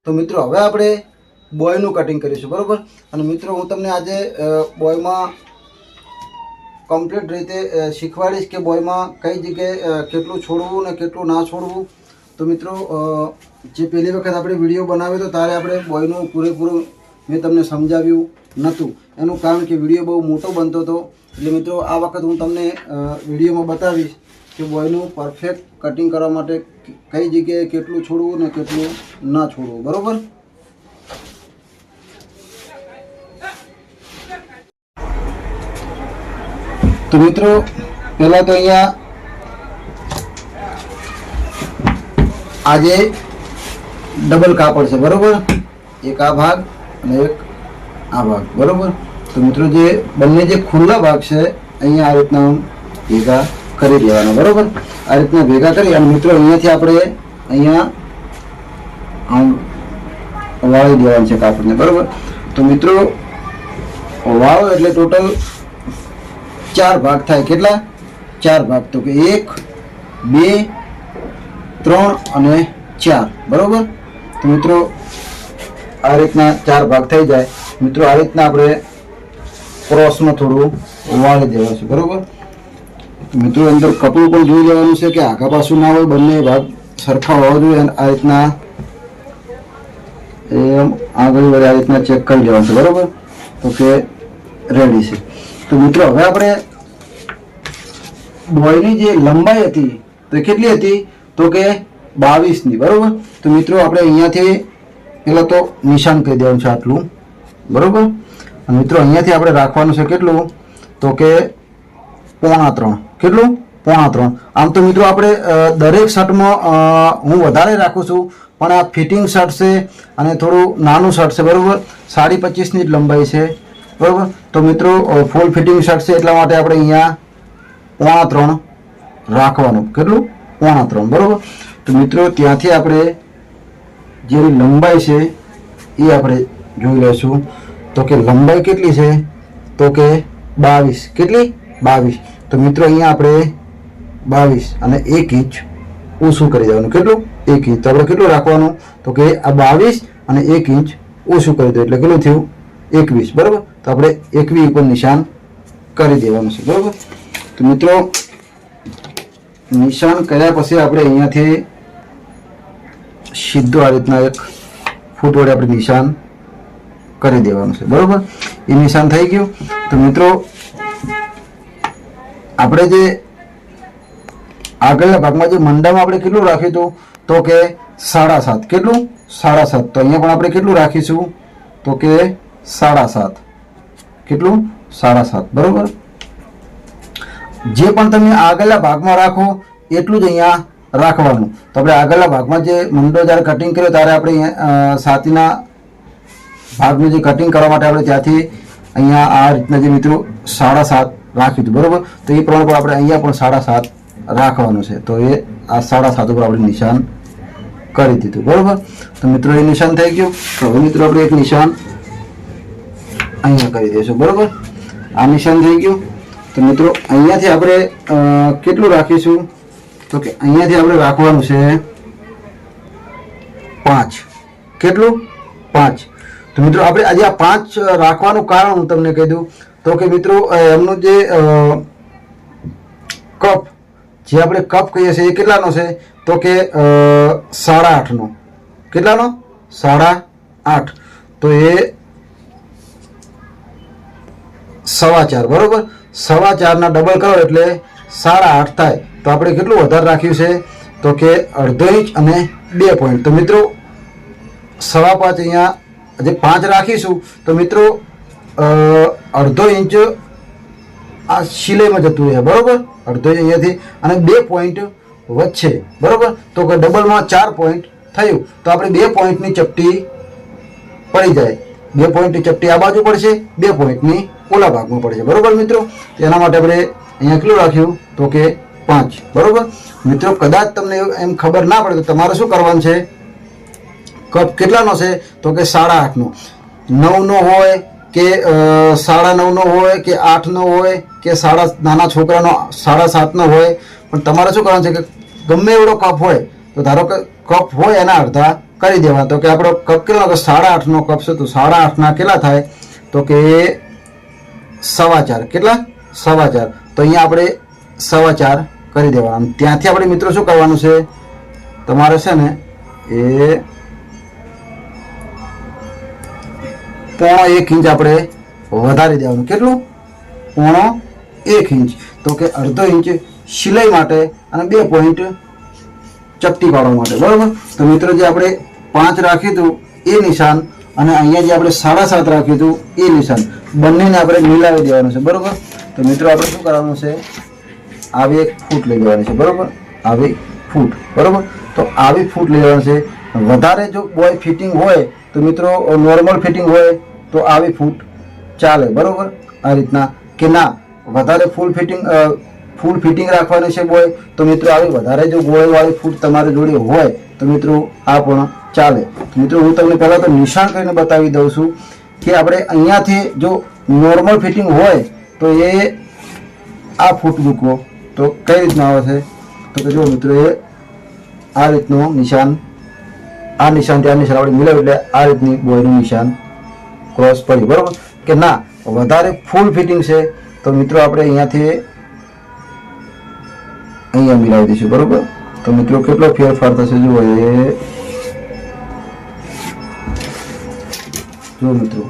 તો મિત્રો હવે આપણે બોયનું કટિંગ કરીશું બરાબર. અને મિત્રો હું તમને આજે બોયમાં કમ્પ્લીટ રીતે શીખવાડીશ કે બોયમાં કઈ જગ્યાએ કેટલું છોડવું ને કેટલું ના છોડવું. તો મિત્રો જે પહેલી વખત આપણે વિડીયો બનાવ્યો હતો ત્યારે આપણે બોયનું પૂરેપૂરું મેં તમને સમજાવ્યું નહોતું. એનું કારણ કે વિડીયો બહુ મોટો બનતો હતો. એટલે મિત્રો આ વખત હું તમને વિડીયોમાં બતાવીશ કે બોયનું પરફેક્ટ કટિંગ કરવા માટે કઈ જગ્યાએ કેટલું છોડવું ને કેટલું ના છોડવું બરાબર. તો મિત્રો પહેલાં તો અહીંયા આજે ડબલ કાપડ છે બરાબર, એક આ ભાગ અને એક આ ભાગ બરાબર. તો મિત્રો જે બંને જે ખુલ્લા ભાગ છે અહીંયા આ રીતના ભેગા કરી દેવાના બરાબર. આ રીતના ભેગા કરી અને મિત્રો અહીંયાથી આપણે અહીંયા આમ વાળી દેવાનું છે કાપડને બરાબર. તો મિત્રો વાળો એટલે ટોટલ 4 ભાગ થાય. કેટલા? 4 ભાગ. તો કે 1 2 3 અને 4 બરાબર. તો મિત્રો આ રીતના 4 ભાગ થઈ જાય. મિત્રો આ રીતના આપણે ક્રોસમાં થોડું વાળી દેવાનું છે બરાબર. મિત્રો અંદર કપડું પણ જોઈ લેવાનું છે કે આગા પાછું ના હોય, બંને ભાગ સરખા હોવા જોઈએ. અને આ રીતના એમ આગળ વડે આ રીતના ચેક કરી લેવાનું છે બરાબર. તો કે રેડી છે. તો મિત્રો હવે આપણે બોયની જે લંબાઈ હતી તો કેટલી હતી? તો કે 22ની બરાબર. તો મિત્રો આપણે અહીંયાથી પહેલાં તો નિશાન કરી દેવાનું છે આટલું બરાબર. અને મિત્રો અહીંયાથી આપણે રાખવાનું છે કેટલું? તો કે 3.25. કેટલું? 3.25. આમ તો મિત્રો આપણે દરેક શર્ટમાં હું વધારે રાખું છું, પણ આ ફિટિંગ શર્ટ છે અને થોડું નાનું શર્ટ છે બરાબર. 25.5ની જ લંબાઈ છે બરાબર. તો મિત્રો ફૂલ ફિટિંગ શર્ટ છે એટલા માટે આપણે અહીંયા 3.25 રાખવાનું. કેટલું? 3.25 બરાબર. તો મિત્રો ત્યાંથી આપણે જેની લંબાઈ છે એ આપણે જોઈ લઈશું. તો કે લંબાઈ કેટલી છે? તો કે 22. કેટલી? 22. તો મિત્રો અહીંયા આપણે 22 અને 1 ઇંચ ઓછું કરી દેવાનું. કેટલું? 1 ઇંચ. તો આપણે કેટલું રાખવાનું? તો કે આ 22 અને 1 ઇંચ ઓછું કરી દો એટલે કેટલું થયું? 21 બરાબર. તો આપણે 21 ઉપર નિશાન કરી દેવાનું છે બરાબર. તો મિત્રો નિશાન કર્યા પછી આપણે અહીંયાથી સીધું આ રીતના 1 ફૂટ વડે આપણે નિશાન કરી દેવાનું છે બરાબર. એ નિશાન થઈ ગયું. તો મિત્રો આપણે જે આગળના ભાગમાં જે મંડામાં આપણે કેટલું રાખ્યું હતું? તો કે 7.5. કેટલું? 7.5. તો અહીંયા પણ આપણે કેટલું રાખીશું? તો કે 7.5. કેટલું? 7.5 બરાબર. જે પણ તમે આગળના ભાગમાં રાખો એટલું જ અહીંયા રાખવાનું. તો આપણે આગળના ભાગમાં જે મંડો જ્યારે કટિંગ કર્યો ત્યારે આપણે છાતીના ભાગનું જે કટિંગ કરવા માટે આપણે ત્યાંથી અહીંયા આ રીતના જે મિત્રો 7.5 રાખ્યું હતું બરાબર. તો એ પ્રમાણે પણ આપણે અહીંયા પણ 7.5 રાખવાનું છે. તો એ આ 7.5 ઉપર આપણે નિશાન કરી દીધું બરાબર. તો મિત્રો એ નિશાન થઈ ગયું. તો હવે મિત્રો આપણે એક નિશાન અહીંયા કરી દઈશું બરાબર. આ નિશાન થઈ ગયું. તો મિત્રો અહીંયાથી આપણે કેટલું રાખીશું? તો કે અહીંયાથી આપણે રાખવાનું છે 5. કેટલું? 5. તો મિત્રો આપણે આજે આ 5 રાખવાનું કારણ હું તમને કહી દઉં. તો કે મિત્રો એમનું જે કપ જે આપણે કપ કહીએ છીએ એ કેટલાનો છે? તો કે 8.5નો. કેટલાનો? 8.5. તો એ 4.25 બરાબર. 4.25ના ડબલ કરો એટલે 8.5 થાય. તો આપણે કેટલું વધારે રાખ્યું છે? તો કે 1/2 ઇંચ અને 2 પોઈન્ટ. તો મિત્રો 5.25 અહીંયા જે 5 રાખીશું તો મિત્રો 1/2 ઇંચ આ સિલાઈમાં જતું રહે બરાબર. 1/2 અહીંયાથી અને 2 પોઈન્ટ વચ્ચે બરાબર. તો કે ડબલમાં 4 પોઈન્ટ થયું. તો આપણે 2 પોઈન્ટની ચપટી પડી જાય. 2 પોઈન્ટની ચપટી આ બાજુ પડશે, 2 પોઈન્ટની ઓલા ભાગમાં પડશે બરાબર મિત્રો. તેના માટે આપણે અહીંયા કેટલું રાખ્યું? તો કે 5 બરાબર. મિત્રો કદાચ તમને એમ ખબર ના પડે તો તમારે શું કરવાનું છે? કપ કેટલાનો છે? તો કે 8.5નો. 9નો હોય કે 9.5નો હોય કે 8નો હોય કે નાના છોકરાનો 7.5નો હોય. પણ તમારે શું કરવાનું છે કે ગમે એવડો કપ હોય તો ધારો કે કપ હોય એના અડધા કરી દેવા. તો કે આપણો કપ કેટલો, 8.5નો કપ છે, તો 8.5ના કેટલા થાય, તો કે 4.25. કેટલા? 4.25. તો અહીંયા આપણે 4.25 કરી દેવાના. ત્યાંથી આપણે મિત્રો શું કરવાનું છે, તમારે છે ને એ 0.1 ઇંચ આપણે વધારી દેવાનું. કેટલું? 0.1 ઇંચ. તો કે અડધો ઇંચ સિલાઈ માટે અને 2 પોઈન્ટ ચપટી પાડવા માટે. બરાબર. તો મિત્રો જે આપણે 5 રાખ્યું હતું એ નિશાન અને અહીંયા જે આપણે 7.5 રાખ્યું હતું એ નિશાન બંનેને આપણે મિલાવી દેવાનું છે. બરાબર. તો મિત્રો આપણે શું કરવાનું છે, આવી એક ફૂટ લઈ લેવાની છે. બરાબર. આવી ફૂટ. બરાબર. તો આવી ફૂટ લઈ લેવાની છે. વધારે જો બોય ફિટિંગ હોય તો મિત્રો નોર્મલ ફિટિંગ હોય તો આવી ફૂટ ચાલે. બરાબર. આ રીતના કે ના વધારે ફૂલ ફિટિંગ રાખવાની છે બોય, તો મિત્રો આવી વધારે જો ગોળવાળી ફૂટ તમારી જોડે હોય તો મિત્રો આ પણ ચાલે. તો મિત્રો હું તમને પહેલાં તો નિશાન કરીને બતાવી દઉં છું કે આપણે અહીંયાથી જો નોર્મલ ફિટિંગ હોય તો એ આ ફૂટ મૂકવો તો કઈ રીતના આવે છે, તો કે જો મિત્રો એ આ રીતનું નિશાન, આ નિશાન ત્યાં નિશાન આપણે મિલાવ્યું એટલે આ રીતની બોયનું નિશાન ક્રોસ પડી. બરાબર. કે ના વધારે ફૂલ ફિટિંગ છે તો મિત્રો આપણે અહીંયાથી અહીંયા મિલાવી દઈશું. બરાબર. તો મિત્રો કેટલો ફેરફાર થશે જુઓ એ, જો મિત્રો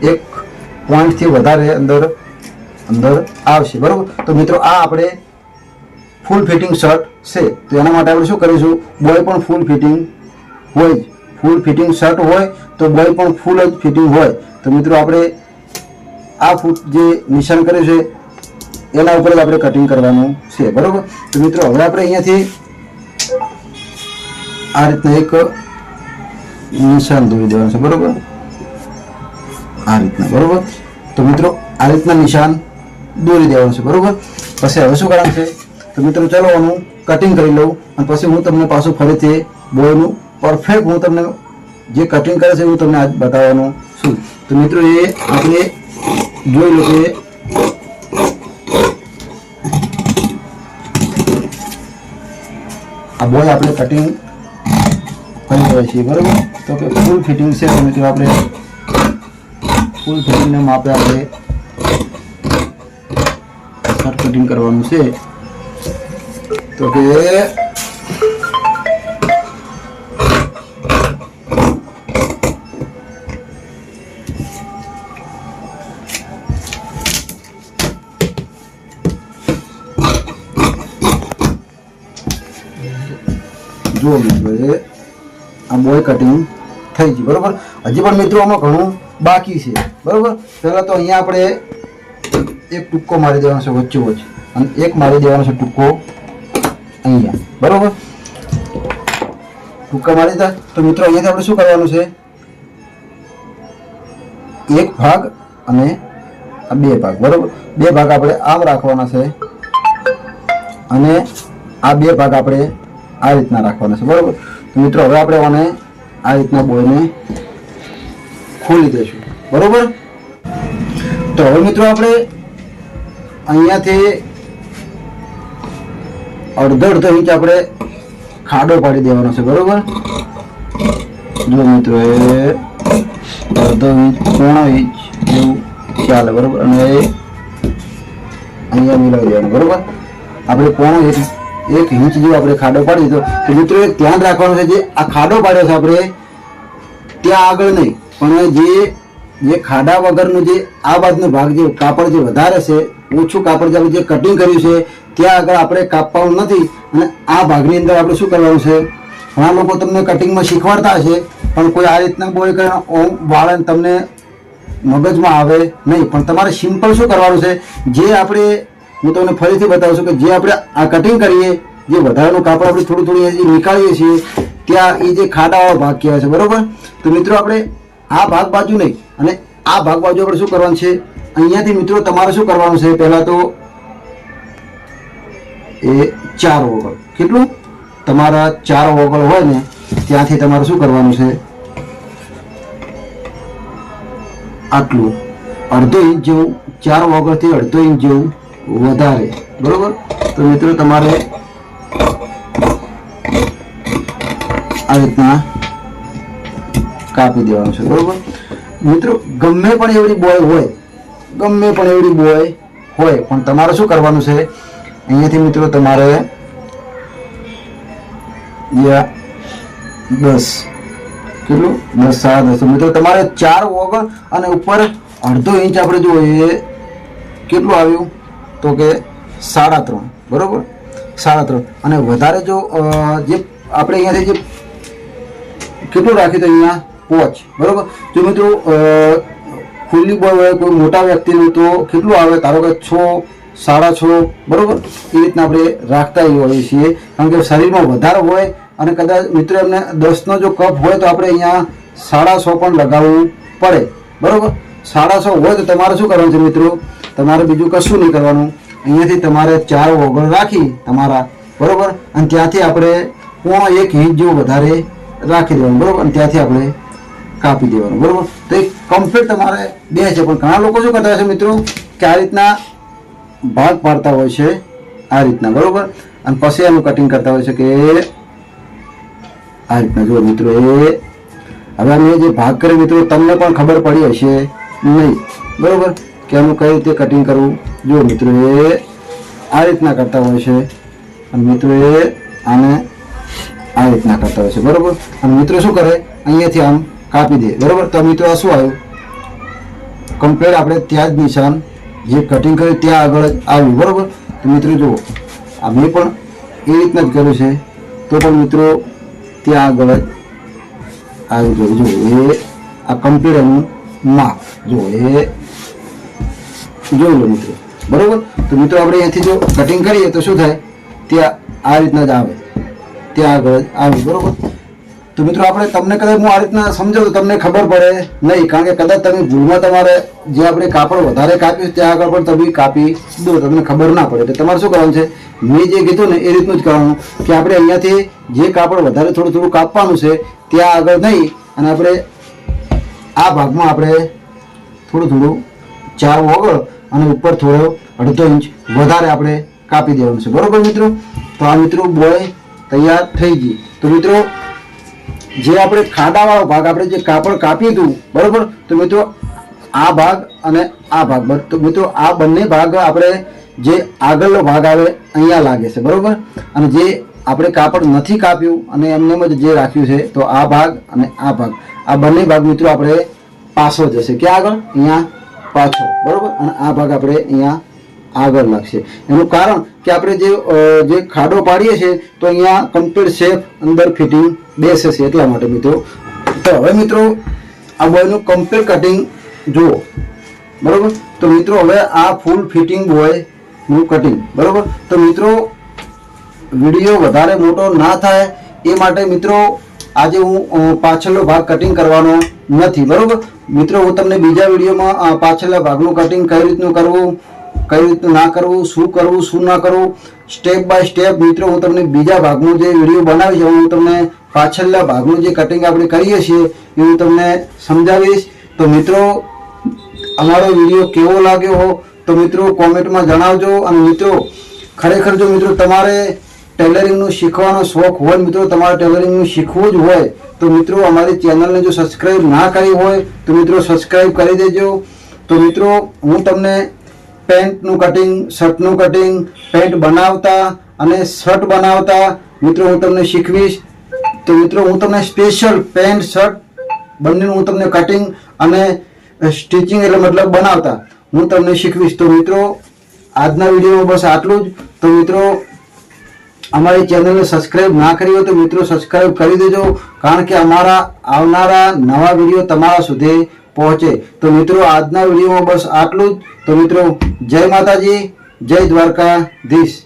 1 પોઈન્ટથી વધારે અંદર આવશે. બરાબર. તો મિત્રો આ આપણે ફૂલ ફિટિંગ શર્ટ છે, તો એના માટે આપણે શું કરીશું, બોય પણ ફૂલ ફિટિંગ હોય જ. ફૂલ ફિટિંગ શર્ટ હોય તો બોય પણ ફૂલ જ ફિટિંગ હોય. તો મિત્રો આપણે આ ફૂટ જે નિશાન કર્યું છે એના ઉપર જ આપણે કટિંગ કરવાનું છે. બરાબર. તો મિત્રો હવે આપણે અહીંયાથી આ રીતના એક નિશાન દોરી દેવાનું છે. બરાબર. આ રીતના. બરાબર. તો મિત્રો આ રીતના નિશાન દોરી દેવાનું છે. બરાબર. પછી હવે શું કરવાનું છે, તો મિત્રો ચલો આનું કટિંગ કરી લઉં અને પછી હું તમને પાછું ફરીથી બોયનું પરફેક્ટ હું તમને જે કટિંગ કરે છે હું તમને આજ બતાવવાનું છું. તો મિત્રો એ આપણે જોઈ લો કે આ બોય આપણે કટિંગ કરી રહ્યા છીએ. બરાબર. તો કે ફૂલ ફિટિંગ છે તો મિત્રો આપણે ફૂલ ફિટિંગના માપે આપણે શર્ટ કટિંગ કરવાનું છે. તો કે જો મિત્રો એ આ બોય કટિંગ થઈ ગઈ. બરાબર. હજી પણ મિત્રો આમાં ઘણું બાકી છે. બરાબર. પહેલાં તો અહીંયા આપણે એક ટૂંકો મારી દેવાનો છે વચ્ચોવચ્ચ અને એક મારી દેવાનો છે ટૂંકો અહીંયા. બરાબર. ટૂંકા મારી દીધા. તો મિત્રો અહીંયાથી આપણે શું કરવાનું છે, એક ભાગ અને આ 2 ભાગ. બરાબર. 2 ભાગ આપણે આમ રાખવાના છે અને આ 2 ભાગ આપણે આ રીતના રાખવાના છે. બરાબર. તો મિત્રો હવે આપણે આને આ રીતના બોયને ખોલી દઈશું. બરાબર. તો હવે મિત્રો આપણે અહીંયાથી અડધો ઇંચ આપણે ખાડો પાડી દેવાનો છે. બરાબર. જો મિત્રો એ અડધો ઇંચ 0.5 ઇંચ જેવું ચાલે. બરાબર. અને અહીંયા મિલાવી દેવાનું. બરાબર. આપણે 0.1 ઇંચ જેવો આપણે ખાડો પાડી દીધો. તો મિત્રો એક ધ્યાન રાખવાનું છે, જે આ ખાડો પાડ્યો છે આપણે ત્યાં આગળ નહીં, પણ જે ખાડા વગરનું જે આ બાજુનો ભાગ જે કાપડ જે વધારે છે, ઓછું કાપડ જે આપણે જે કટિંગ કર્યું છે ત્યાં આગળ આપણે કાપવાનું નથી. અને આ ભાગની અંદર આપણે શું કરવાનું છે, ઘણા લોકો તમને કટિંગમાં શીખવાડતા હશે પણ કોઈ આ રીતના બોય કરીને ઓમ વાળન તમને મગજમાં આવે નહીં. પણ તમારે સિમ્પલ શું કરવાનું છે, જે આપણે હું તમને ફરીથી બતાવું છું કે જે આપણે આ કટિંગ કરીએ, જે વધારાનું કાપડ આપણે થોડું નીકાળીએ છીએ ત્યાં એ જે ખાડાવાળો ભાગ કહેવાય છે. બરાબર. તો મિત્રો આપણે આ ભાગ બાજુ નહીં અને આ ભાગ બાજુ આપણે શું કરવાનું છે, અહીંયાથી મિત્રો તમારે શું કરવાનું છે, પહેલાં તો એ 4 વગળ, કેટલું તમારા 4 વગળ હોય ને ત્યાંથી તમારે શું કરવાનું છે, આટલું અડધો ઇંચ જેવું 4 વગળથી અડધો ઇંચ જેવું વધારે. બરોબર. તો મિત્રો તમારે રીતના કાપી દેવાનું છે, બરોબર મિત્રો. ગમે પણ એવડી બોય હોય, પણ તમારે શું કરવાનું છે, અહીંયાથી મિત્રો તમારે 10 કેટલું 10 સાડા 10 મિત્રો તમારે 4 વગર અને ઉપર અડધો ઇંચ આપણે જોઈએ કેટલું આવ્યું તો કે 3.5, બરોબર 3.5. અને વધારે જો જે આપણે અહીંયાથી જે કેટલું રાખ્યું તો અહીંયા 5, બરોબર. જો મિત્રો ખુલ્લી બોય હોય કોઈ મોટા વ્યક્તિનું તો કેટલું આવે, ધારો કે 6, 6.5, બરોબર. એ રીતના આપણે રાખતા હોઈએ છીએ, કારણ કે શરીરમાં વધારે હોય અને કદાચ મિત્રો એમને 10નો જો કપ હોય તો આપણે અહીંયા 6.5 પણ લગાવવું પડે, બરોબર. 6.5 હોય તો તમારે શું કરવાનું છે મિત્રો, તમારે બીજું કશું નહીં કરવાનું. અહીંયાથી તમારે 4 વગર રાખી તમારા, બરોબર. અને ત્યાંથી આપણે 1 ઇંચ જેવું વધારે રાખી દેવાનું, બરોબર. અને ત્યાંથી આપણે કાપી દેવાનું, બરોબર. તો એ કમ્પ્લીટ તમારે 2 છે. પણ ઘણા લોકો શું કરતા હોય છે મિત્રો કે આ રીતના ભાગ પાડતા હોય છે, આ રીતના, બરોબર. અને પછી એનું કટિંગ કરતા હોય છે કે આ રીતના. જુઓ મિત્રો, એ હવે અમે જે ભાગ કરી મિત્રો તમને પણ ખબર પડી હશે નહીં, બરોબર, કે આનું કઈ રીતે કટિંગ કરવું. જુઓ મિત્રો, એ આ રીતના કરતા હોય છે અને મિત્રો એ આને આ રીતના કરતા હોય છે, બરોબર. અને મિત્રો શું કરે, અહીંયાથી આમ કાપી દે, બરોબર. તો મિત્રો આ શું આવ્યું, કમ્પ્લીટ આપણે ત્યાં જ નિશાન જે કટિંગ કર્યું ત્યાં આગળ જ આવ્યું, બરોબર. તો મિત્રો જુઓ, આ મેં પણ એ રીતના જ કર્યું છે, તો પણ મિત્રો ત્યાં આગળ જ આવી ગયું. જુઓ, એ આ કમ્પ્લીટ એનું માપ જુઓ, એ જોઈ લો મિત્રો, બરોબર. તો મિત્રો આપણે અહીંયાથી જો કટિંગ કરીએ તો શું થાય, ત્યાં આ રીતના જ આવે, ત્યાં આગળ જ આવે, બરોબર. તો મિત્રો આપણે તમને કદાચ હું આ રીતના સમજાવું તો તમને ખબર પડે નહીં, કારણ કે કદાચ તમે ભૂલમાં તમારે જે આપણે કાપડ વધારે કાપ્યું ત્યાં આગળ પણ તમે કાપી દો, તમને ખબર ના પડે. એટલે તમારે શું કરવાનું છે, મેં જે કીધું ને એ રીતનું જ કરવાનું, કે આપણે અહીંયાથી જે કાપડ વધારે થોડું થોડું કાપવાનું છે ત્યાં આગળ નહીં, અને આપણે આ ભાગમાં આપણે થોડું થોડું 4 વગર અને ઉપર થોડો અડધો ઇંચ વધારે આપણે કાપી દેવાનું છે, બરોબર મિત્રો. તો આ મિત્રો બોય તૈયાર થઈ ગઈ. તો મિત્રો જે આપણે ખાડાવાળો ભાગ આપણે જે કાપડ કાપ્યું હતું, બરોબર, તો મિત્રો આ ભાગ અને આ ભાગ, તો મિત્રો આ બંને ભાગ આપણે જે આગળનો ભાગ આવે અહીંયા લાગે છે, બરોબર. અને જે આપણે કાપડ નથી કાપ્યું અને એમને જે રાખ્યું છે તો આ ભાગ અને આ ભાગ, આ બંને ભાગ મિત્રો આપણે પાછળ જશે, ક્યાં આગળ, અહીંયા પાછળ, બરોબર. અને આ ભાગ આપણે અહીંયા આગળ લાગશે. એનું કારણ કે આપણે જે ખાડો પાડીએ છીએ તો અહીંયા કમ્પ્લીટ શેપ અંદર ફિટિંગ બેસે છે, એટલા માટે મિત્રો. તો હવે મિત્રો આ બોયનું કમ્પ્લીટ કટિંગ જુઓ, બરોબર. તો મિત્રો હવે આ ફૂલ ફિટિંગ બોયનું કટિંગ, બરોબર. તો મિત્રો વિડીયો વધારે મોટો ના થાય એ માટે મિત્રો આજે હું પાછળનો ભાગ કટિંગ કરવાનો નથી, બરોબર મિત્રો. હું તમને બીજા વિડીયોમાં પાછળના ભાગનું કટિંગ કઈ રીતનું કરવું, કઈ રીતનું ના કરવું, શું કરવું શું ના કરવું, સ્ટેપ બાય સ્ટેપ મિત્રો હું તમને બીજા ભાગનું જે વિડીયો બનાવી છે હું તમને પાછળના ભાગનું જે કટિંગ આપણે કરીએ છીએ એ હું તમને સમજાવીશ. તો મિત્રો અમારો વિડીયો કેવો લાગ્યો તો મિત્રો કોમેન્ટમાં જણાવજો. અને મિત્રો ખરેખર જો મિત્રો તમારે ટેલરિંગનું શીખવાનો શોખ હોય, મિત્રો તમારે ટેલરિંગનું શીખવું જ હોય તો મિત્રો અમારી ચેનલને જો સબસ્ક્રાઈબ ના કરી હોય તો મિત્રો સબસ્ક્રાઈબ કરી દેજો. તો મિત્રો હું તમને પેન્ટનું કટિંગ, શર્ટનું કટિંગ, પેન્ટ બનાવતા અને શર્ટ બનાવતા મિત્રો હું તમને શીખવીશ. તો મિત્રો હું તમને સ્પેશિયલ પેન્ટ શર્ટ બંનેનું હું તમને કટિંગ અને સ્ટિચિંગ એટલે મતલબ બનાવતા હું તમને શીખવીશ. તો મિત્રો આજના વિડીયોમાં બસ આટલું જ. તો મિત્રો અમારી ચેનલને સબસ્ક્રાઈબ ના કરી હોય તો મિત્રો સબસ્ક્રાઈબ કરી દેજો, કારણ કે અમારા આવનારા નવા વિડીયો તમારા સુધી પહોંચે. તો મિત્રો આજના વિડીયોમાં બસ આટલું જ. તો મિત્રો જય માતાજી, જય દ્વારકાધીશ.